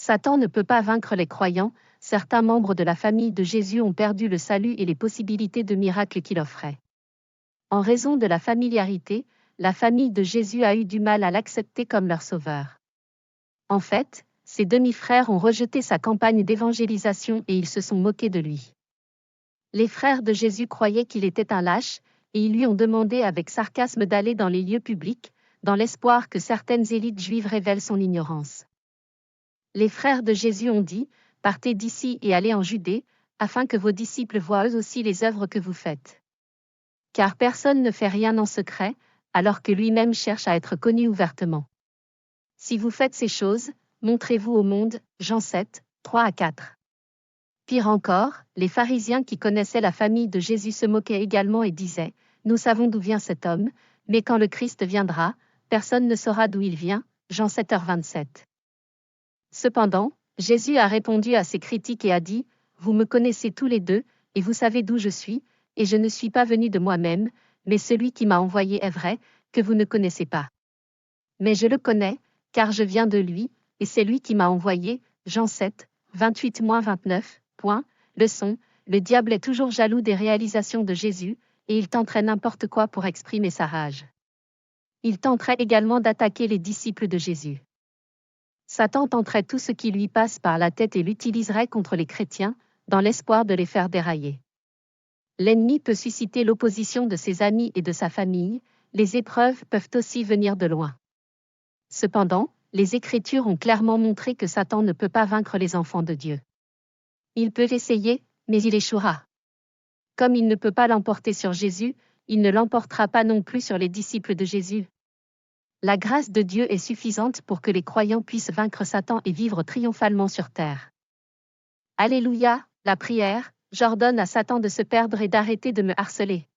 Satan ne peut pas vaincre les croyants, certains membres de la famille de Jésus ont perdu le salut et les possibilités de miracles qu'il offrait. En raison de la familiarité, la famille de Jésus a eu du mal à l'accepter comme leur sauveur. En fait, ses demi-frères ont rejeté sa campagne d'évangélisation et ils se sont moqués de lui. Les frères de Jésus croyaient qu'il était un lâche, et ils lui ont demandé avec sarcasme d'aller dans les lieux publics, dans l'espoir que certaines élites juives révèlent son ignorance. Les frères de Jésus ont dit, « Partez d'ici et allez en Judée, afin que vos disciples voient eux aussi les œuvres que vous faites. » Car personne ne fait rien en secret, alors que lui-même cherche à être connu ouvertement. Si vous faites ces choses, montrez-vous au monde, Jean 7, 3-4. Pire encore, les pharisiens qui connaissaient la famille de Jésus se moquaient également et disaient, « Nous savons d'où vient cet homme, mais quand le Christ viendra, personne ne saura d'où il vient, Jean 7h27. » Cependant, Jésus a répondu à ces critiques et a dit, « Vous me connaissez tous les deux, et vous savez d'où je suis, et je ne suis pas venu de moi-même, mais celui qui m'a envoyé est vrai, que vous ne connaissez pas. Mais je le connais, car je viens de lui, et c'est lui qui m'a envoyé, Jean 7, 28-29. Leçon, le diable est toujours jaloux des réalisations de Jésus, et il tenterait n'importe quoi pour exprimer sa rage. Il tenterait également d'attaquer les disciples de Jésus. Satan tenterait tout ce qui lui passe par la tête et l'utiliserait contre les chrétiens, dans l'espoir de les faire dérailler. L'ennemi peut susciter l'opposition de ses amis et de sa famille, les épreuves peuvent aussi venir de loin. Cependant, les Écritures ont clairement montré que Satan ne peut pas vaincre les enfants de Dieu. Il peut essayer, mais il échouera. Comme il ne peut pas l'emporter sur Jésus, il ne l'emportera pas non plus sur les disciples de Jésus. La grâce de Dieu est suffisante pour que les croyants puissent vaincre Satan et vivre triomphalement sur terre. Alléluia, la prière, j'ordonne à Satan de se perdre et d'arrêter de me harceler.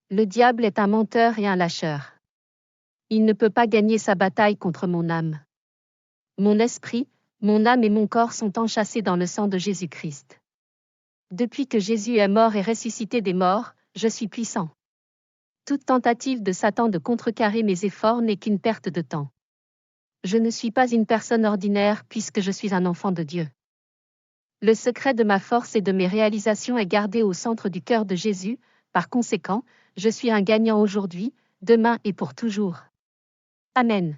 Le diable est un menteur et un lâcheur. Il ne peut pas gagner sa bataille contre mon âme. Mon esprit, mon âme et mon corps sont enchâssés dans le sang de Jésus-Christ. Depuis que Jésus est mort et ressuscité des morts, je suis puissant. Toute tentative de Satan de contrecarrer mes efforts n'est qu'une perte de temps. Je ne suis pas une personne ordinaire puisque je suis un enfant de Dieu. Le secret de ma force et de mes réalisations est gardé au centre du cœur de Jésus, par conséquent, je suis un gagnant aujourd'hui, demain et pour toujours. Amen.